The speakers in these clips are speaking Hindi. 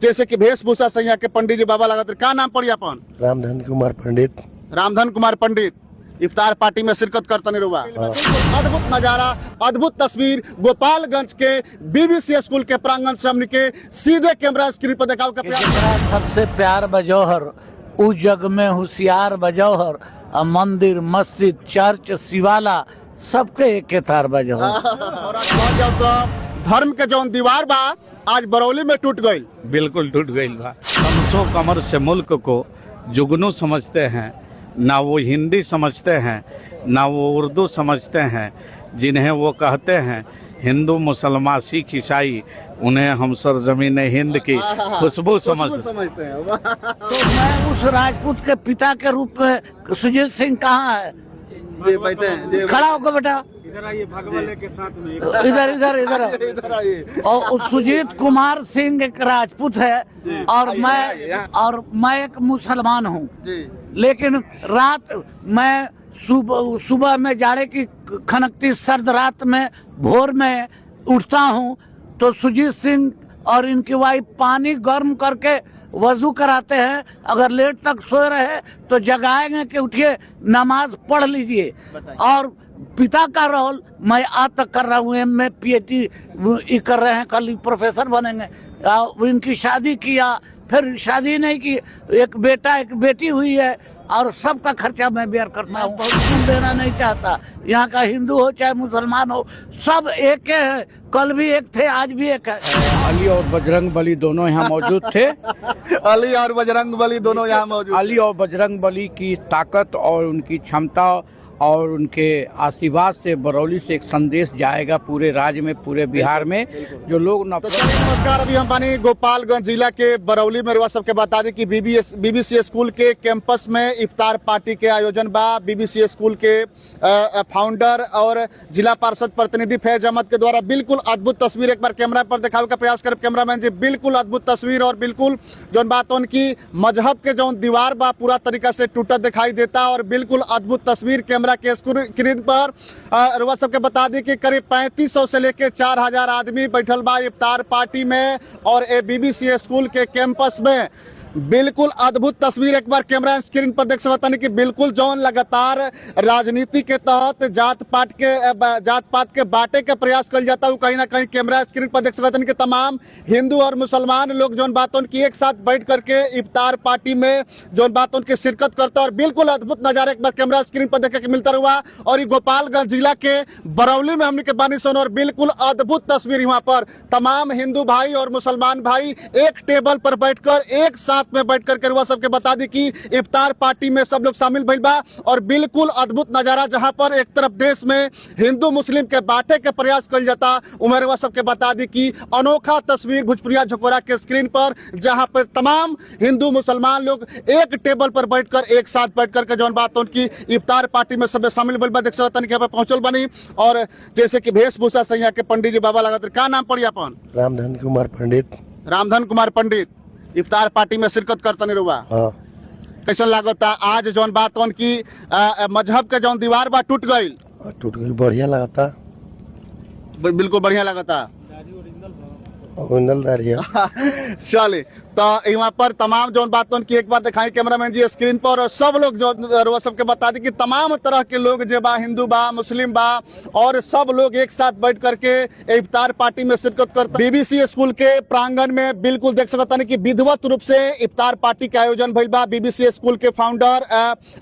जैसे कि वेशभूषा से यहाँ के पंडित जी बाबा लगाते। क्या नाम पड़ी अपन? रामधन कुमार पंडित। रामधन कुमार पंडित इफ्तार पार्टी में शिरकत करता नहीं हुआ। अद्भुत नजारा, अद्भुत तस्वीर गोपालगंज के बीबीसी स्कूल के प्रांगण से हमने के सीधे कैमरा स्क्रीन पर दिखाओ का प्रयास। सबसे प्यार बजौहर उस जग में होशियार बजौहर, मंदिर मस्जिद चर्च शिवाला सबके एक तार बजौहर। और आज तो धर्म के जौन दीवार बा आज बरौली में टूट गई। बिल्कुल टूट गई बा। कमसो कमर से मुल्क को जुगनू समझते हैं, ना वो हिंदी समझते हैं ना वो उर्दू समझते हैं। जिन्हें वो कहते हैं हिंदू मुसलमान सिख ईसाई, उन्हें हम सरजमीन हिंद की खुशबू समझते हैं। तो मैं उस राजपूत के पिता के रूप में सुजीत सिंह कहाँ है? खड़ा होकर बेटा, इधर आइए, भगवाले के साथ में इधर इधर इधर इधर आइए। और सुजीत कुमार सिंह एक राजपूत है और मैं एक मुसलमान हूँ। लेकिन रात मैं सुबह में जाड़े की खनकती सर्द रात में भोर में उठता हूँ तो सुजीत सिंह और इनकी वाइफ पानी गर्म करके वजू कराते हैं। अगर लेट तक सोए रहे तो जगाएंगे कि उठिए नमाज पढ़ लीजिए। और पिता का रोल मैं आज तक कर रहा हूँ, एमए PhD कर रहे हैं, कल प्रोफेसर बनेंगे। इनकी शादी किया, फिर शादी नहीं की, एक बेटा एक बेटी हुई है और सबका खर्चा मैं बेयर करता हूँ। बहुत देना नहीं चाहता। यहाँ का हिंदू हो चाहे मुसलमान हो, सब एक है। कल भी एक थे, आज भी एक है। अली और बजरंग बली दोनों यहाँ मौजूद थे। अली और बजरंग बली दोनों यहाँ मौजूद। अली और बजरंग बली की ताकत और उनकी क्षमता और उनके आशीर्वाद से बरौली से एक संदेश जाएगा पूरे राज्य में, पूरे बिहार में। जो लोग नमस्कार, अभी हम बानी गोपालगंज जिला के बरौली में। सबके बता दें कि बीबीसी स्कूल के कैंपस में इफ्तार पार्टी के आयोजन बा। बीबीसी स्कूल के फाउंडर और जिला पार्षद प्रतिनिधि फैज अहमद के द्वारा बिल्कुल अद्भुत तस्वीर एक बार कैमरा पर दिखावे का प्रयास कर कैमरामैन जी। बिल्कुल अद्भुत तस्वीर और बिल्कुल जो बात उनकी मजहब के जो दीवार बा पूरा तरीका से टूटा दिखाई देता और बिल्कुल अद्भुत तस्वीर कैमरा के स्क्रीन पर रुआ सबके बता दी कि करीब 3500 से लेके 4000 आदमी बैठल बा इफ्तार पार्टी में। और बीबीसी स्कूल के कैंपस में बिल्कुल अद्भुत तस्वीर एक बार कैमरा स्क्रीन पर देख सकता नहीं कि बिल्कुल जौन लगातार राजनीति के तहत जात पात के बांटे के प्रयास कर जाता है, कहीं ना कहीं कैमरा स्क्रीन पर देख सकता नहीं कि तमाम हिंदू और मुसलमान लोग जौन बातों की एक साथ बैठ करके इफ्तार पार्टी में जौन बातों की शिरकत करता है। और बिल्कुल अद्भुत नजारा एक बार कैमरा स्क्रीन पर देखे के मिलता हुआ। और ये गोपालगंज जिला के बरौली में हमने के बानी सुन और बिल्कुल अद्भुत तस्वीर यहाँ पर तमाम हिंदू भाई और मुसलमान भाई एक टेबल पर बैठकर एक साथ में बैठ करके रुआ सबके बता दी कि इफ्तार पार्टी में सब लोग शामिल भइल बा। और बिल्कुल अद्भुत नजारा जहां पर एक तरफ देश में हिंदू मुस्लिम के बांटे के प्रयास कर जाता, उमर रुआ सबके बता दी कि अनोखा तस्वीर भोजपुरिया झकोरा के स्क्रीन पर जहां पर तमाम हिंदू मुसलमान लोग एक टेबल पर बैठकर एक साथ बैठ करके जौन बात उनकी इफ्तार पार्टी में सब शामिल भइल बा। देख सकता नहीं पहुंचल बनी। और जैसे कि वेशभूषा से यहाँ के पंडित जी बाबा लगाते। क्या नाम पड़ी अपन? रामधन कुमार पंडित। रामधन कुमार पंडित इफ्तार पार्टी में शिरकत करता नहीं हुआ। कैसा लागता आज जौन बात उनकी मजहब के जौन दीवार बा टूट गई? बढ़िया लगता, बिल्कुल बढ़िया लगता। चलिए तो यहाँ पर तमाम जो बातों की एक बार दिखाई कैमरामैन जी स्क्रीन पर। और सब लोग जो सबके बता दी कि तमाम तरह के लोग जो बा, हिंदू बा मुस्लिम बा और सब लोग एक साथ बैठ करके इफ्तार पार्टी में शिरकत करता। बीबीसी स्कूल के प्रांगण में बिल्कुल देख सकता नहीं कि विधिवत रूप से इफ्तार पार्टी का आयोजन भइल बा बीबीसी स्कूल के फाउंडर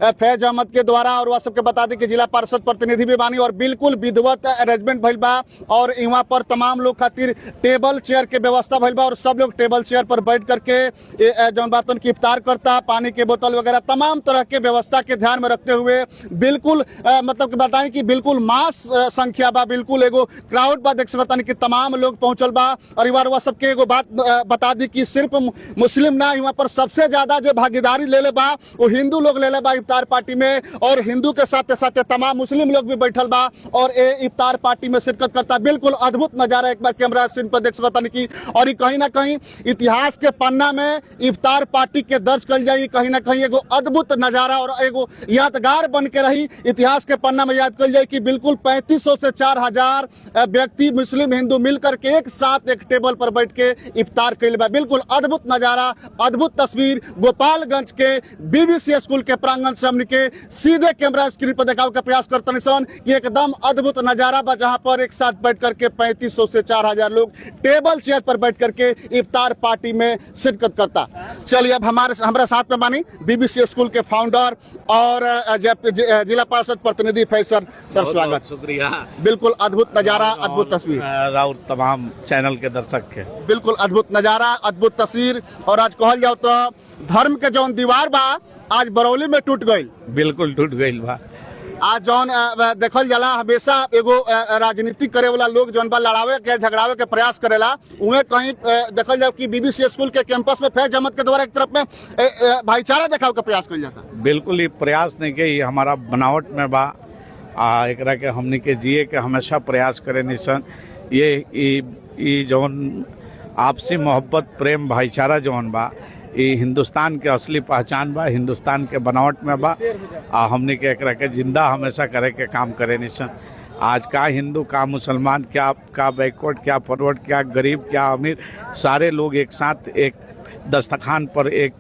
फैज अहमद के द्वारा। और वह सबके बता दी कि जिला पार्षद प्रतिनिधि भी बानी और बिल्कुल विधिवत अरेंजमेंट भइल बा। और यहाँ पर तमाम लोग खातिर टेबल चेयर के व्यवस्था भइल बा और सब लोग टेबल चेयर पर बैठ करके जौन बात उनकी इफ्तार करता, पानी के बोतल वगैरह तमाम तरह के व्यवस्था के ध्यान में रखते हुए बिल्कुल मतलब कि बताएं कि बिल्कुल मास संख्या बा, बिल्कुल एगो क्राउड बा। देख सकता नहीं कि तमाम लोग पहुंचल बा। और इबार वह सबके एगो बात बता दी कि सिर्फ मुस्लिम ना, यहाँ पर सबसे ज्यादा जो भागीदारी ले ले बा वो हिंदू लोग ले ले बा इफ्तार पार्टी में। और हिंदू के साथ साथ तमाम मुस्लिम लोग भी बैठल बा और इफ्तार पार्टी में शिरकत करता। बिल्कुल अद्भुत नजारा एक बार कैमरा स्क्रीन पर देख सकता नहीं की और कहीं ना कहीं इतिहास के पन्ना में इफ्तार पार्टी के दर्ज कल जाएगी। कहीं ना कहीं एगो अद्भुत नज़ारा और एगो यादगार बन के रही, इतिहास के पन्ना में याद कल जाए कि बिल्कुल 3500 से 4000 व्यक्ति मुस्लिम हिंदू मिलकर के एक साथ एक टेबल पर बैठ के इफ्तार कैल बा। बिल्कुल अद्भुत नज़ारा, अद्भुत तस्वीर गोपालगंज के बीबीसी स्कूल के प्रांगण से हमने के सीधे कैमरा स्क्रीन पर दिखावे का प्रयास करते हैं कि एकदम अद्भुत नज़ारा बा, जहां पर एक साथ बैठ करके 3500 से 4000 लोग टेबल चेयर पर बैठ करके इफ्तार पार्टी में शिरकत करता। चलिए अब हमारा साथ में मानी बीबीसी स्कूल के फाउंडर और जिला पार्षद प्रतिनिधि फैसल सर, स्वागत। शुक्रिया। बिल्कुल अद्भुत नज़ारा, अद्भुत तस्वीर राउर तमाम चैनल के दर्शक के बिल्कुल अद्भुत नज़ारा, अद्भुत तस्वीर। और आज कहल जाओ तो धर्म के जौन दीवार बा आज बरौली में टूट गई, बिल्कुल टूट गई बा। आज जौन देखल जाला हमेशा एगो राजनीति करे वाला लोग जौन बा लड़ावे के झगड़ावे के प्रयास करेला, उन्हें कहीं देखल जाओ कि बीबीसी स्कूल के कैंपस में फैज जमात के द्वारा एक तरफ में भाईचारा दिखावे का प्रयास कल जाता। बिल्कुल ये प्रयास नहीं के, हमारा बनावट में बा। एकरा के हमने के जिए के हमेशा प्रयास करे निशन। ये जौन आपसी मोहब्बत प्रेम भाईचारा जौन बा ये हिंदुस्तान के असली पहचान बा, हिंदुस्तान के बनावट में बा। हमने के एकरा के जिंदा हमेशा करे के काम करे निशन। आज का हिंदू का मुसलमान, क्या बैकवर्ड, क्या फॉरवर्ड, क्या गरीब, क्या अमीर, सारे लोग एक साथ एक दस्तरखान पर एक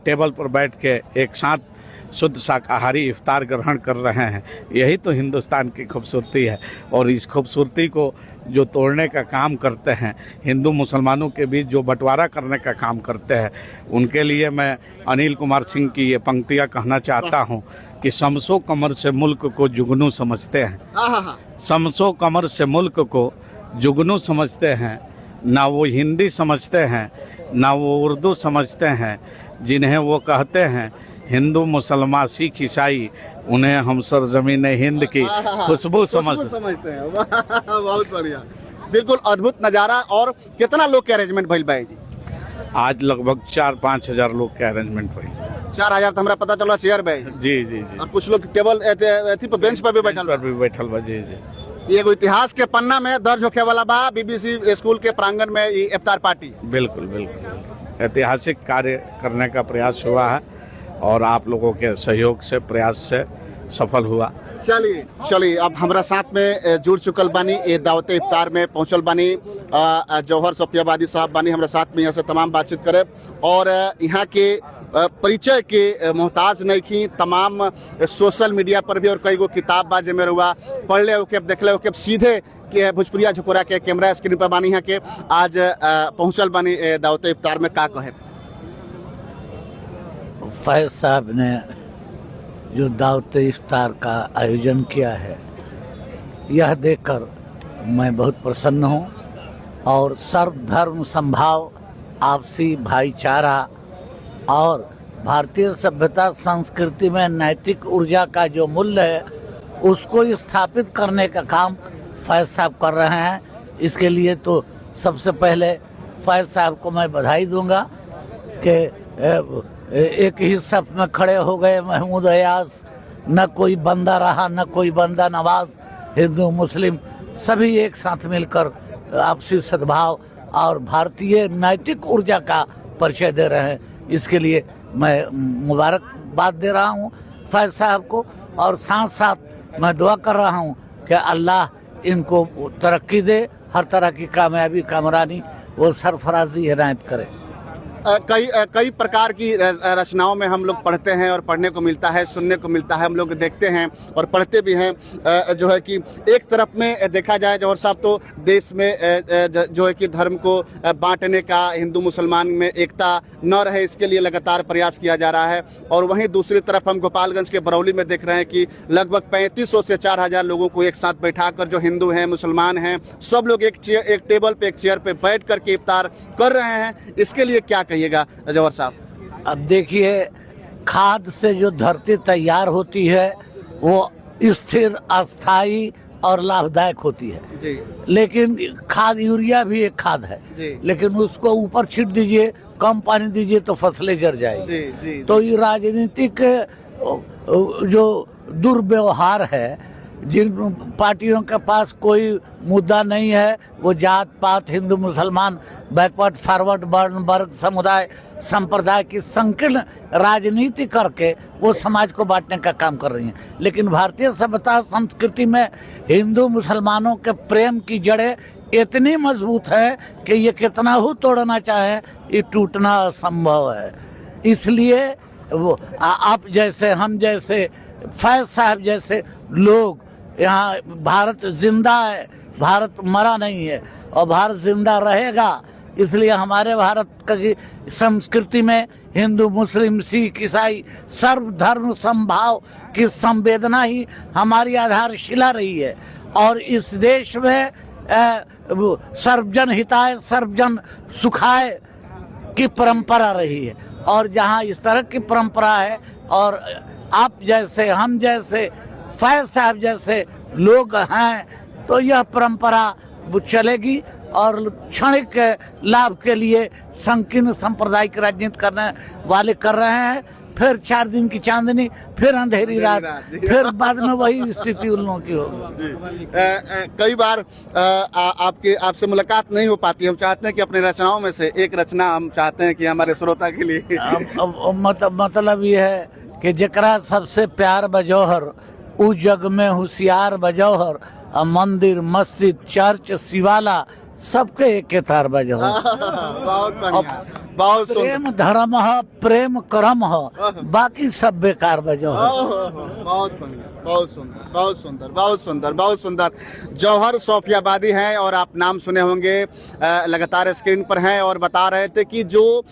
टेबल पर बैठ के एक साथ शुद्ध शाकाहारी इफ्तार ग्रहण कर रहे हैं। यही तो हिंदुस्तान की खूबसूरती है। और इस खूबसूरती को जो तोड़ने का काम करते हैं, हिंदू मुसलमानों के बीच जो बंटवारा करने का काम करते हैं, उनके लिए मैं अनिल कुमार सिंह की ये पंक्तियाँ कहना चाहता हूँ कि शमसो कमर से मुल्क को जुगनू समझते हैं। शमसो कमर से मुल्क को जुगनू समझते हैं, ना वो हिंदी समझते हैं ना वो उर्दू समझते हैं। जिन्हें वो कहते हैं हिंदू मुसलमान सिख ईसाई, उन्हें हम सरजमीन हिंद की खुशबू समझते हैं। बहुत बढ़िया, बिल्कुल अद्भुत नज़ारा। और कितना लोग के अरेंजमेंट भइल बा जी? आज लगभग 4-5 हजार लोग के अरेंजमेंट भइल। 4000 तो हमरा पता चला चेयर पे। जी जी जी। और कुछ लोग टेबल एथी पर बेंच पर भी बैठल बा। जी जी। एगो इतिहास के पन्ना में दर्ज होके वाला बा बीबीसी स्कूल के प्रांगण में ये इफ्तार पार्टी। बिल्कुल बिल्कुल ऐतिहासिक कार्य करने का प्रयास हुआ है और आप लोगों के सहयोग से, प्रयास से सफल हुआ। चलिए अब हमारा साथ में जुड़ चुकल बानी ये दावत इफ्तार में पहुंचल बानी जौहर सफियाबादी साहब बानी हमारे साथ में, यहाँ से तमाम बातचीत करे और यहाँ के परिचय के मोहताज नहीं की। तमाम सोशल मीडिया पर भी और कई गो किताब बा जेमे हुआ पढ़ ले ओके देख ले ओके सीधे के भोजपुरिया झकोरा के कैमरा स्क्रीन पर बानी यहाँ के आज पहुंचल बानी दावत इफ्तार में। का कहे फैज साहब ने जो दावत इफ्तार का आयोजन किया है, यह देखकर मैं बहुत प्रसन्न हूँ। और सर्वधर्म संभाव, आपसी भाईचारा और भारतीय सभ्यता संस्कृति में नैतिक ऊर्जा का जो मूल्य है उसको स्थापित करने का काम फैज साहब कर रहे हैं। इसके लिए तो सबसे पहले फैज साहब को मैं बधाई दूंगा कि एक ही सफ में खड़े हो गए महमूद अयाज, न कोई बंदा रहा न कोई बंदा नवाज। हिंदू मुस्लिम सभी एक साथ मिलकर आपसी सद्भाव और भारतीय नैतिक ऊर्जा का परिचय दे रहे हैं। इसके लिए मैं मुबारकबाद दे रहा हूँ फैज साहब को और साथ साथ मैं दुआ कर रहा हूँ कि अल्लाह इनको तरक्की दे, हर तरह की कामयाबी कामरानी वो सरफराजी इनायत करे। कई प्रकार की रचनाओं में हम लोग पढ़ते हैं और पढ़ने को मिलता है, सुनने को मिलता है, हम लोग देखते हैं और पढ़ते भी हैं जो है कि एक तरफ में देखा जाए जौहर साहब तो देश में जो है कि धर्म को बांटने का, हिंदू मुसलमान में एकता न रहे इसके लिए लगातार प्रयास किया जा रहा है। और वहीं दूसरी तरफ हम गोपालगंज के बरौली में देख रहे हैं कि लगभग 3500 से 4000 लोगों को एक साथ बैठाकर जो हिंदू हैं मुसलमान हैं सब लोग एक टेबल पे एक चेयर पे बैठ करके इफ्तार कर रहे हैं। इसके लिए क्या कहिएगा जौहर साहब? अब देखिए, खाद से जो धरती तैयार होती है वो स्थिर, अस्थाई और लाभदायक होती है जी। लेकिन खाद, यूरिया भी एक खाद है जी। लेकिन उसको ऊपर छींट दीजिए, कम पानी दीजिए तो फसलें जर जाएगी। जी, जी, तो ये राजनीतिक जो दुर्व्यवहार है जिन पार्टियों के पास कोई मुद्दा नहीं है, वो जात पात, हिंदू मुसलमान, बैकवर्ड फॉरवर्ड, वर्ण वर्ग, समुदाय संप्रदाय की संकीर्ण राजनीति करके वो समाज को बांटने का काम कर रही हैं। लेकिन भारतीय सभ्यता संस्कृति में हिंदू मुसलमानों के प्रेम की जड़ें इतनी मजबूत है कि ये कितना हो तोड़ना चाहे, ये टूटना असंभव है। इसलिए वो आप जैसे, हम जैसे, फैज साहब जैसे लोग, यहाँ भारत जिंदा है, भारत मरा नहीं है और भारत जिंदा रहेगा। इसलिए हमारे भारत की संस्कृति में हिंदू, मुस्लिम, सिख, ईसाई सर्वधर्म समभाव की संवेदना ही हमारी आधारशिला रही है। और इस देश में सर्वजन हिताय सर्वजन सुखाय की परंपरा रही है। और जहाँ इस तरह की परंपरा है और आप जैसे, हम जैसे, फैज साहब जैसे लोग हैं, तो यह परंपरा वो चलेगी। और क्षणिक लाभ के लिए संकीर्ण सांप्रदायिक राजनीति करने वाले कर रहे हैं। फिर 4 दिन की चांदनी, फिर अंधेरी रात, फिर बाद में वही स्थिति उन लोगों की होगी। कई बार आपसे मुलाकात नहीं हो पाती। हम चाहते हैं कि अपने रचनाओं में से एक रचना हम चाहते हैं कि हमारे श्रोता के लिए मतलब ये है कि जकरा सबसे प्यार बजौहर, उ जग में होशियार बजौहर, मंदिर, मस्जिद, चर्च, शिवाला सबके एक तार बजौहर। बहुत बढ़िया, बहुत सुंदर। प्रेम धर्म है, प्रेम कर्म है, बाकी सब बेकार बजौहर। बहुत बढ़िया, बहुत सुंदर, बहुत सुंदर, बहुत सुंदर, बहुत सुंदर। जौहर सौफियाबादी हैं और आप नाम सुने होंगे, लगातार स्क्रीन पर हैं और बता रहे थे कि जो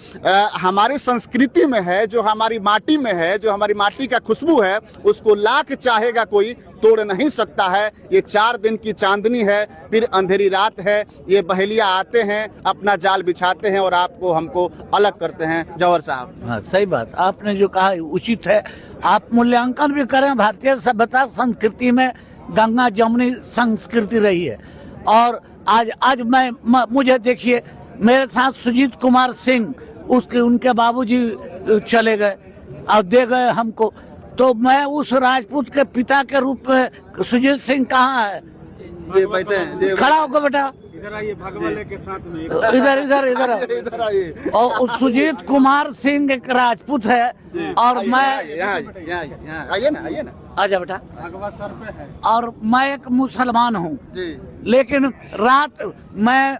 हमारी संस्कृति में है, जो हमारी माटी में है, जो हमारी माटी का खुशबू है, उसको लाख चाहेगा कोई तोड़ नहीं सकता है। ये 4 दिन की चांदनी है, फिर अंधेरी रात है। ये बहेलिया आते हैं, अपना जाल बिछाते हैं और आपको हमको अलग करते हैं। जौहर साहब, हाँ सही बात, आपने जो कहा उचित है। आप मूल्यांकन भी करें, भारतीय सभ्यता संस्कृति में गंगा जमुनी संस्कृति रही है। और आज मुझे देखिए, मेरे साथ सुजीत कुमार सिंह, उनके बाबूजी चले गए और दे गए हमको, तो मैं उस राजपूत के पिता के रूप में, सुजीत सिंह कहाँ है? ये बैठे हैं, खड़ा होकर बेटा, इधर आइए, भगवान के साथ में इधर इधर इधर इधर आइए। और सुजीत कुमार सिंह एक राजपूत है और मैं, आइए ना, आइए ना, आजा बेटा, भगवा सर पे है। और मैं एक मुसलमान हूँ। जी। लेकिन रात मैं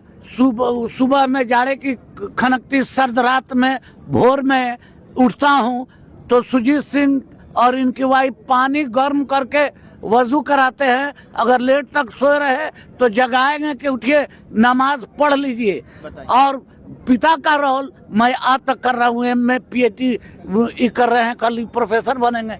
सुबह में जाड़े की खनकती सर्द रात में भोर में उठता हूँ, तो सुजीत सिंह और इनकी वाइफ पानी गर्म करके वजू कराते हैं। अगर लेट तक सोए रहे तो जगाएंगे कि उठिए नमाज पढ़ लीजिए। और पिता का रोल मैं आज तक कर रहा हूँ, MA PhD कर रहे हैं, कल प्रोफेसर बनेंगे।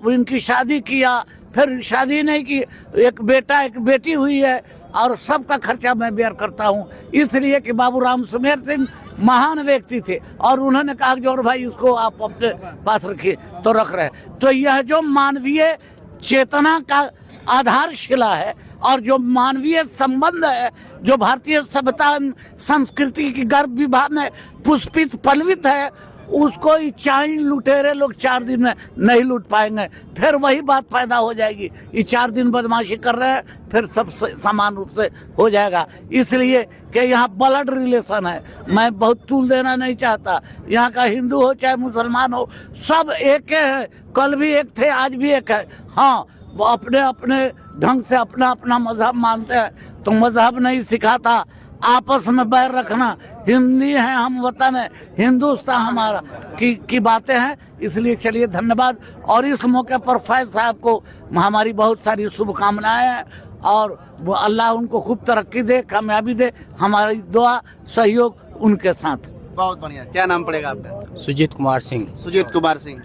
इनकी शादी किया, फिर शादी नहीं की, एक बेटा एक बेटी हुई है और सबका खर्चा मैं बेयर करता हूँ। इसलिए कि बाबू राम सुमेर सिंह महान व्यक्ति थे और उन्होंने कहा कि जोर भाई उसको आप अपने पास रखिए, तो रख रहे। तो यह जो मानवीय चेतना का आधारशिला है और जो मानवीय संबंध है, जो भारतीय सभ्यता संस्कृति की गर्भ विभा में पुष्पित पल्वित है, उसको चाइल्ड लुटेरे लोग 4 दिन में नहीं लूट पाएंगे। फिर वही बात पैदा हो जाएगी, ये 4 दिन बदमाशी कर रहे हैं, फिर सब समान रूप से हो जाएगा। इसलिए कि यहाँ ब्लड रिलेशन है, मैं बहुत तूल देना नहीं चाहता। यहाँ का हिंदू हो चाहे मुसलमान हो, सब एक है, कल भी एक थे, आज भी एक है। हाँ, वो अपने अपने ढंग से अपना अपना मजहब मानते हैं, तो मजहब नहीं सिखाता आपस में बैर रखना। हिंदी है, हम वतन है, हिंदुस्तान हमारा की बातें हैं। इसलिए चलिए, धन्यवाद। और इस मौके पर फैज साहब को हमारी बहुत सारी शुभकामनाएं हैं और वो अल्लाह उनको खूब तरक्की दे, कामयाबी दे। हमारी दुआ सहयोग उनके साथ। बहुत बढ़िया। क्या नाम पड़ेगा आपका? सुजीत कुमार सिंह। सुजीत कुमार सिंह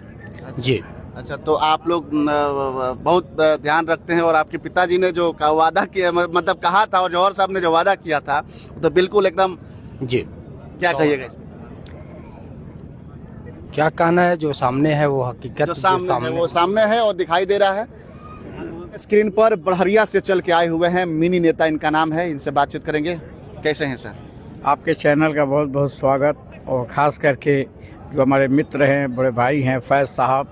जी। अच्छा, तो आप लोग बहुत ध्यान रखते हैं और आपके पिताजी ने जो वादा किया, मतलब कहा था, और जौहर साहब ने जो वादा किया था, तो बिल्कुल एकदम जी। क्या कहिएगा इसमें? क्या कहना है, जो सामने है वो हकीकत, जो सामने है वो सामने है और दिखाई दे रहा है। स्क्रीन पर बड़हरिया से चल के आए हुए हैं मिनी नेता, इनका नाम है, इनसे बातचीत करेंगे। कैसे हैं सर? आपके चैनल का बहुत बहुत स्वागत। और ख़ास करके जो हमारे मित्र हैं, बड़े भाई हैं, फैज़ साहब,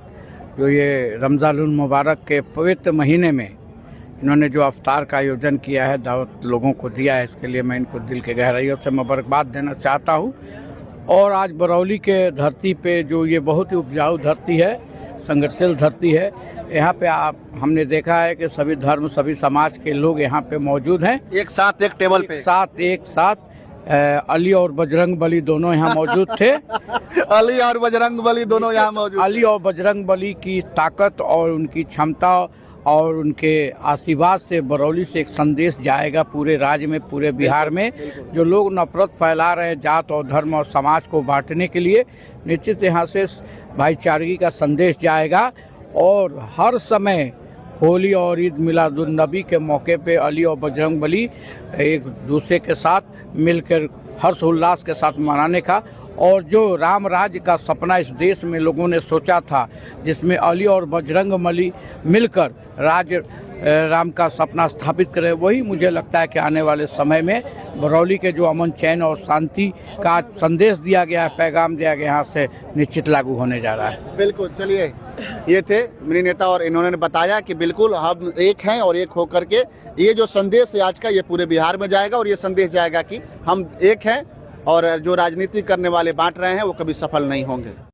जो ये रमज़ानुल मुबारक के पवित्र महीने में इन्होंने जो अफ्तार का आयोजन किया है, दावत लोगों को दिया है, इसके लिए मैं इनको दिल के गहराइयों से मुबारकबाद देना चाहता हूँ। और आज बरौली के धरती पे जो ये बहुत ही उपजाऊ धरती है, संघर्षशील धरती है, यहाँ पे हमने देखा है कि सभी धर्म, सभी समाज के लोग यहाँ पे मौजूद हैं। एक साथ एक टेबल पे एक साथ अली और बजरंग बली दोनों यहाँ मौजूद थे। अली और बजरंग बली दोनों यहाँ मौजूद। अली और बजरंग बली की ताकत और उनकी क्षमता और उनके आशीर्वाद से बरौली से एक संदेश जाएगा पूरे राज्य में, पूरे बिहार में। जो लोग नफरत फैला रहे हैं जात और धर्म और समाज को बांटने के लिए, निश्चित यहाँ से भाईचारगी का संदेश जाएगा। और हर समय होली और ईद मिलादुन्नबी के मौके पे अली और बजरंग बली एक दूसरे के साथ मिलकर हर्षोल्लास के साथ मनाने का, और जो राम राज्य का सपना इस देश में लोगों ने सोचा था, जिसमें अली और बजरंग बली मिलकर राज्य राम का सपना स्थापित करें, वही मुझे लगता है कि आने वाले समय में बरौली के जो अमन, चैन और शांति का संदेश दिया गया है, पैगाम दिया गया, यहाँ से निश्चित लागू होने जा रहा है। बिल्कुल। चलिए, ये थे मेरे नेता और इन्होंने बताया कि बिल्कुल हम एक हैं और एक होकर के ये जो संदेश है आज का, ये पूरे बिहार में जाएगा और ये संदेश जाएगा कि हम एक हैं और जो राजनीति करने वाले बांट रहे हैं वो कभी सफल नहीं होंगे।